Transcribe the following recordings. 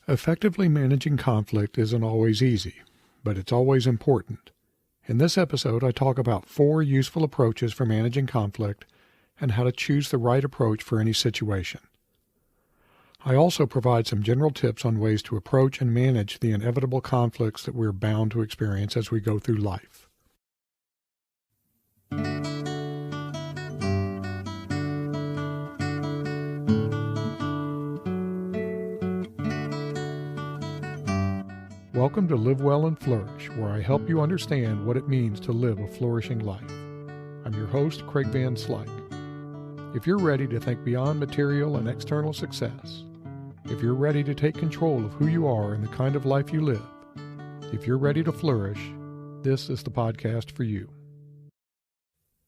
Effectively managing conflict isn't always easy, but it's always important. In this episode, I talk about 4 useful approaches for managing conflict and how to choose the right approach for any situation. I also provide some general tips on ways to approach and manage the inevitable conflicts that we're bound to experience as we go through life. Welcome to Live Well and Flourish, where I help you understand what it means to live a flourishing life. I'm your host, Craig Van Slyke. If you're ready to think beyond material and external success, if you're ready to take control of who you are and the kind of life you live, if you're ready to flourish, this is the podcast for you.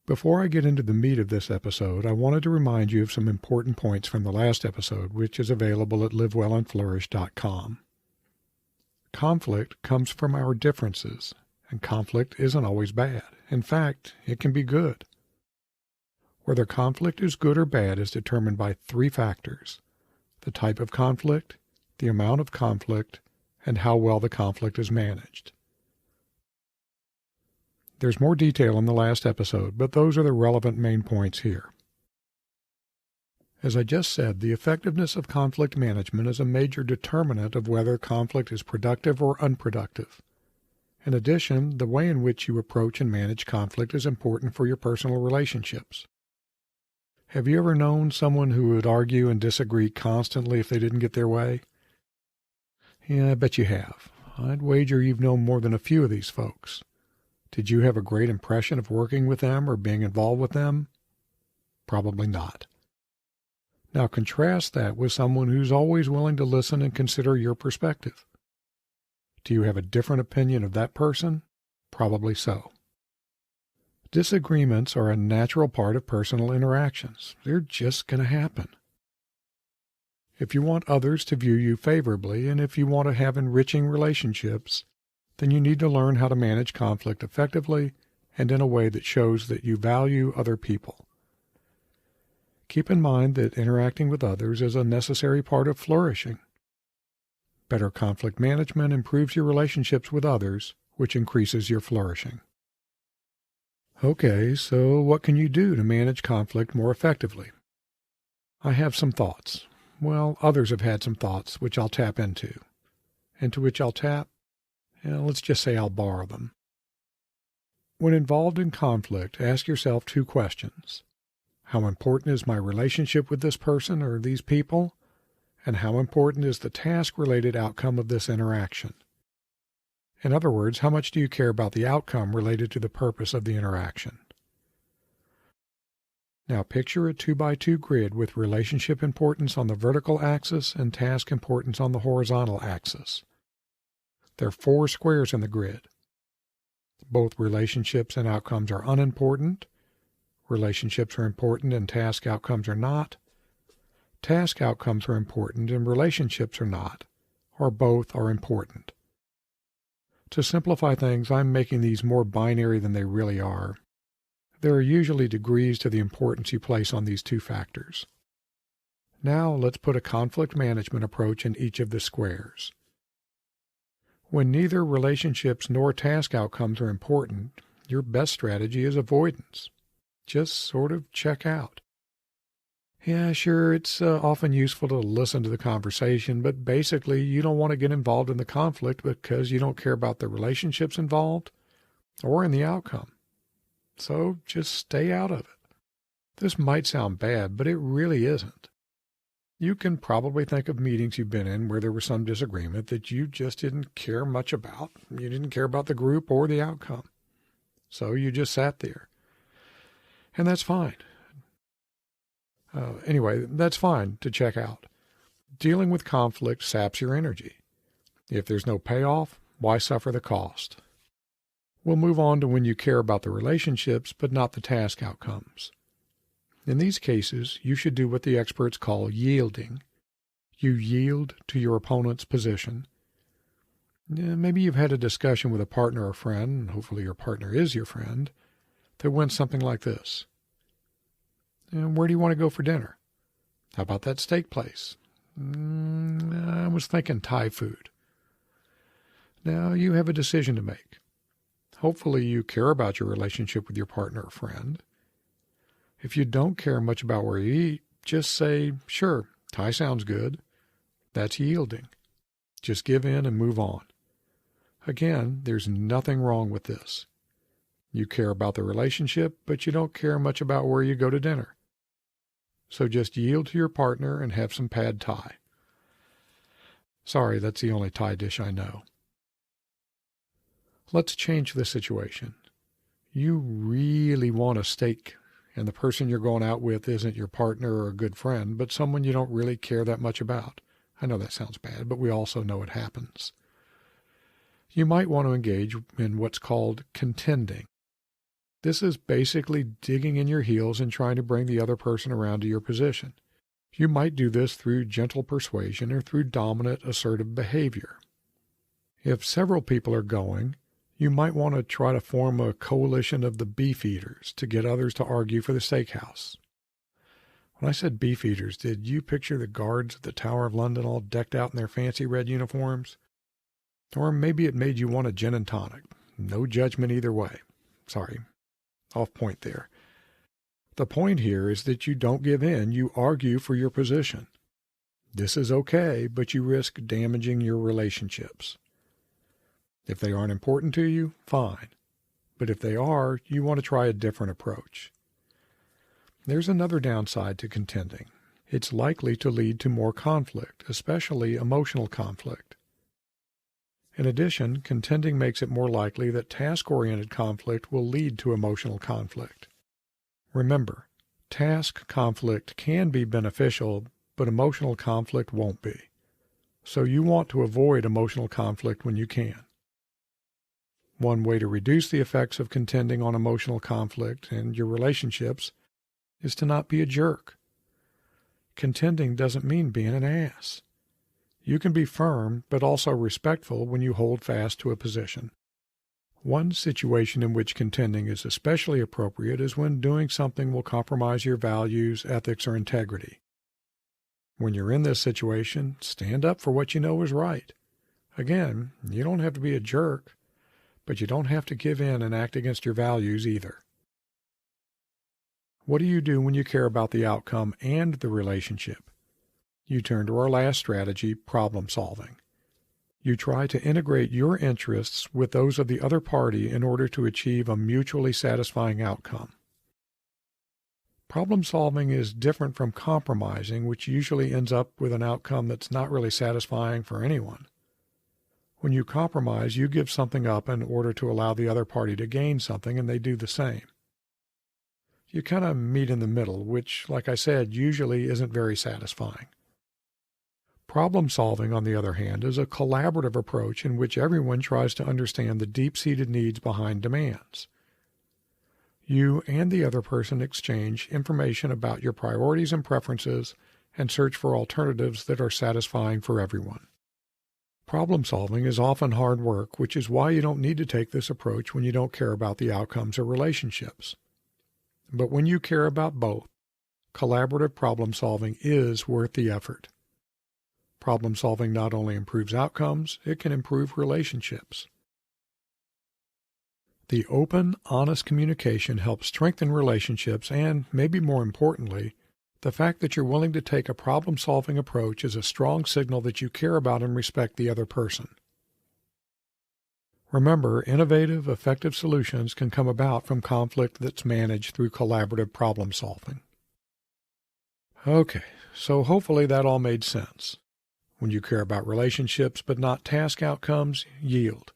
Before I get into the meat of this episode, I wanted to remind you of some important points from the last episode, which is available at livewellandflourish.com. Conflict comes from our differences, and conflict isn't always bad. In fact, it can be good. Whether conflict is good or bad is determined by 3 factors: the type of conflict, the amount of conflict, and how well the conflict is managed. There's more detail in the last episode, but those are the relevant main points here. As I just said, the effectiveness of conflict management is a major determinant of whether conflict is productive or unproductive. In addition, the way in which you approach and manage conflict is important for your personal relationships. Have you ever known someone who would argue and disagree constantly if they didn't get their way? Yeah, I bet you have. I'd wager you've known more than a few of these folks. Did you have a great impression of working with them or being involved with them? Probably not. Now contrast that with someone who's always willing to listen and consider your perspective. Do you have a different opinion of that person? Probably so. Disagreements are a natural part of personal interactions. They're just going to happen. If you want others to view you favorably, and if you want to have enriching relationships, then you need to learn how to manage conflict effectively and in a way that shows that you value other people. Keep in mind that interacting with others is a necessary part of flourishing. Better conflict management improves your relationships with others, which increases your flourishing. Okay, so what can you do to manage conflict more effectively? I have some thoughts. Well, others have had some thoughts, which I'll tap into. Into which I'll tap? Let's just say I'll borrow them. When involved in conflict, ask yourself 2 questions. How important is my relationship with this person or these people? And how important is the task-related outcome of this interaction? In other words, how much do you care about the outcome related to the purpose of the interaction? Now picture a 2x2 grid with relationship importance on the vertical axis and task importance on the horizontal axis. There are 4 squares in the grid. Both relationships and outcomes are unimportant. Relationships are important and task outcomes are not. Task outcomes are important and relationships are not, or both are important. To simplify things, I'm making these more binary than they really are. There are usually degrees to the importance you place on these 2 factors. Now let's put a conflict management approach in each of the squares. When neither relationships nor task outcomes are important, your best strategy is avoidance. Just sort of check out. Yeah, sure, it's often useful to listen to the conversation, but basically you don't want to get involved in the conflict because you don't care about the relationships involved or in the outcome. So just stay out of it. This might sound bad, but it really isn't. You can probably think of meetings you've been in where there was some disagreement that you just didn't care much about. You didn't care about the group or the outcome. So you just sat there. And that's fine. Anyway, that's fine to check out. Dealing with conflict saps your energy. If there's no payoff, why suffer the cost? We'll move on to when you care about the relationships, but not the task outcomes. In these cases, you should do what the experts call yielding. You yield to your opponent's position. Maybe you've had a discussion with a partner or friend, and hopefully your partner is your friend, that went something like this. Where do you want to go for dinner? How about that steak place? I was was thinking Thai food. Now you have a decision to make. Hopefully you care about your relationship with your partner or friend. If you don't care much about where you eat, just say, sure, Thai sounds good. That's yielding. Just give in and move on. Again, there's nothing wrong with this. You care about the relationship, but you don't care much about where you go to dinner. So just yield to your partner and have some pad Thai. Sorry, that's the only Thai dish I know. Let's change the situation. You really want a steak, and the person you're going out with isn't your partner or a good friend, but someone you don't really care that much about. I know that sounds bad, but we also know it happens. You might want to engage in what's called contending. This is basically digging in your heels and trying to bring the other person around to your position. You might do this through gentle persuasion or through dominant, assertive behavior. If several people are going, you might want to try to form a coalition of the beef eaters to get others to argue for the steakhouse. When I said beef eaters, did you picture the guards at the Tower of London all decked out in their fancy red uniforms? Or maybe it made you want a gin and tonic. No judgment either way. Sorry, off point there. The point here is that you don't give in, you argue for your position. This is okay, but you risk damaging your relationships. If they aren't important to you, fine. But if they are, you want to try a different approach. There's another downside to contending. It's likely to lead to more conflict, especially emotional conflict. In addition, contending makes it more likely that task-oriented conflict will lead to emotional conflict. Remember, task conflict can be beneficial, but emotional conflict won't be. So you want to avoid emotional conflict when you can. One way to reduce the effects of contending on emotional conflict and your relationships is to not be a jerk. Contending doesn't mean being an ass. You can be firm, but also respectful when you hold fast to a position. One situation in which contending is especially appropriate is when doing something will compromise your values, ethics, or integrity. When you're in this situation, stand up for what you know is right. Again, you don't have to be a jerk, but you don't have to give in and act against your values either. What do you do when you care about the outcome and the relationship? You turn to our last strategy, problem solving. You try to integrate your interests with those of the other party in order to achieve a mutually satisfying outcome. Problem solving is different from compromising, which usually ends up with an outcome that's not really satisfying for anyone. When you compromise, you give something up in order to allow the other party to gain something, and they do the same. You kind of meet in the middle, which, like I said, usually isn't very satisfying. Problem solving, on the other hand, is a collaborative approach in which everyone tries to understand the deep-seated needs behind demands. You and the other person exchange information about your priorities and preferences and search for alternatives that are satisfying for everyone. Problem solving is often hard work, which is why you don't need to take this approach when you don't care about the outcomes of relationships. But when you care about both, collaborative problem solving is worth the effort. Problem solving not only improves outcomes, it can improve relationships. The open, honest communication helps strengthen relationships and, maybe more importantly, the fact that you're willing to take a problem-solving approach is a strong signal that you care about and respect the other person. Remember, innovative, effective solutions can come about from conflict that's managed through collaborative problem solving. Okay, so hopefully that all made sense. When you care about relationships but not task outcomes, yield.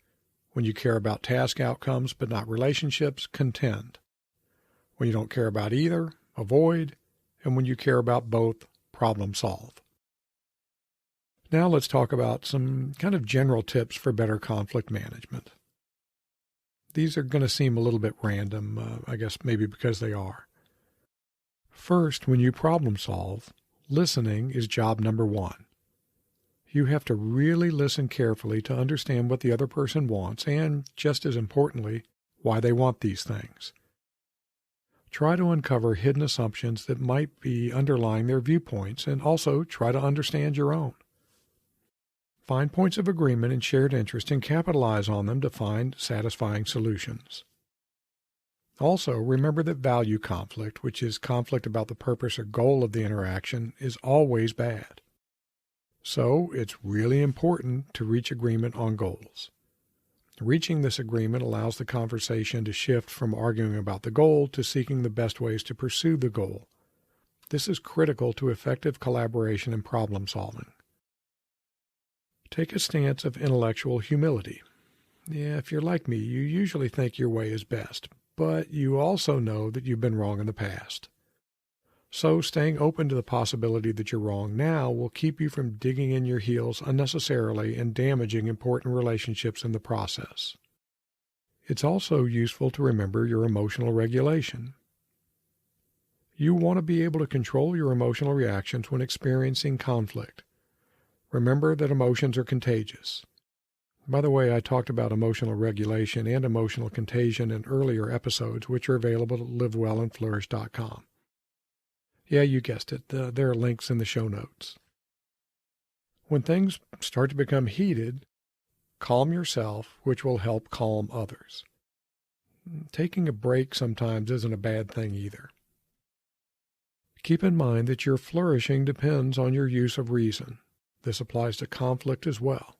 When you care about task outcomes but not relationships, contend. When you don't care about either, avoid. And when you care about both, problem solve. Now let's talk about some kind of general tips for better conflict management. These are going to seem a little bit random, I guess maybe because they are. First, when you problem solve, listening is job number one. You have to really listen carefully to understand what the other person wants and, just as importantly, why they want these things. Try to uncover hidden assumptions that might be underlying their viewpoints and also try to understand your own. Find points of agreement and shared interest and capitalize on them to find satisfying solutions. Also, remember that value conflict, which is conflict about the purpose or goal of the interaction, is always bad. So, it's really important to reach agreement on goals. Reaching this agreement allows the conversation to shift from arguing about the goal to seeking the best ways to pursue the goal. This is critical to effective collaboration and problem solving. Take a stance of intellectual humility. Yeah, if you're like me, you usually think your way is best, but you also know that you've been wrong in the past. So staying open to the possibility that you're wrong now will keep you from digging in your heels unnecessarily and damaging important relationships in the process. It's also useful to remember your emotional regulation. You want to be able to control your emotional reactions when experiencing conflict. Remember that emotions are contagious. By the way, I talked about emotional regulation and emotional contagion in earlier episodes, which are available at livewelandflourish.com. Yeah, you guessed it. There are links in the show notes. When things start to become heated, calm yourself, which will help calm others. Taking a break sometimes isn't a bad thing either. Keep in mind that your flourishing depends on your use of reason. This applies to conflict as well.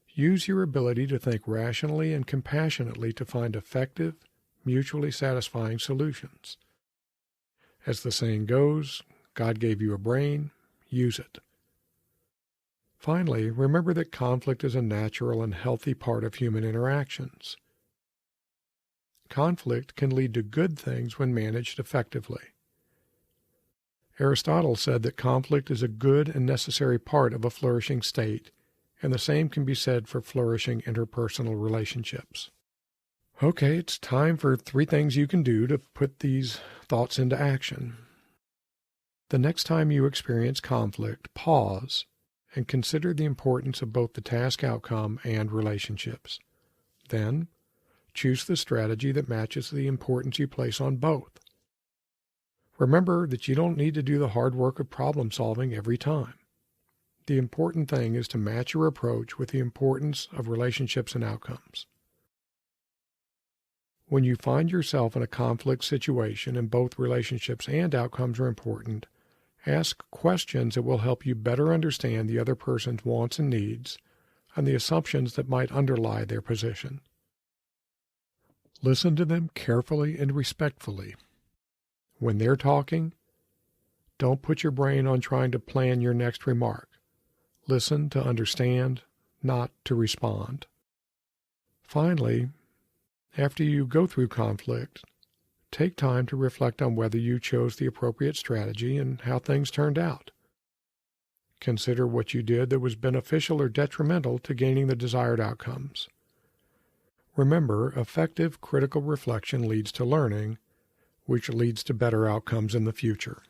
Use your ability to think rationally and compassionately to find effective, mutually satisfying solutions. As the saying goes, God gave you a brain, use it. Finally, remember that conflict is a natural and healthy part of human interactions. Conflict can lead to good things when managed effectively. Aristotle said that conflict is a good and necessary part of a flourishing state, and the same can be said for flourishing interpersonal relationships. Okay, it's time for 3 things you can do to put these thoughts into action. The next time you experience conflict, pause and consider the importance of both the task outcome and relationships. Then, choose the strategy that matches the importance you place on both. Remember that you don't need to do the hard work of problem solving every time. The important thing is to match your approach with the importance of relationships and outcomes. When you find yourself in a conflict situation and both relationships and outcomes are important, ask questions that will help you better understand the other person's wants and needs and the assumptions that might underlie their position. Listen to them carefully and respectfully. When they're talking, don't put your brain on trying to plan your next remark. Listen to understand, not to respond. Finally, after you go through conflict, take time to reflect on whether you chose the appropriate strategy and how things turned out. Consider what you did that was beneficial or detrimental to gaining the desired outcomes. Remember, effective critical reflection leads to learning, which leads to better outcomes in the future.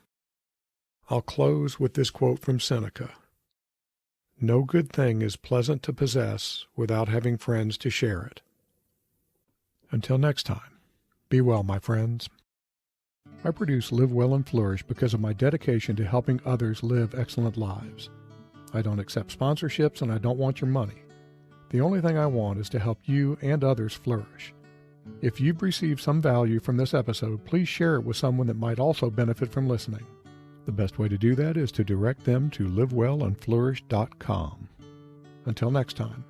I'll close with this quote from Seneca. No good thing is pleasant to possess without having friends to share it. Until next time, be well, my friends. I produce Live Well and Flourish because of my dedication to helping others live excellent lives. I don't accept sponsorships and I don't want your money. The only thing I want is to help you and others flourish. If you've received some value from this episode, please share it with someone that might also benefit from listening. The best way to do that is to direct them to livewelandflourish.com. Until next time.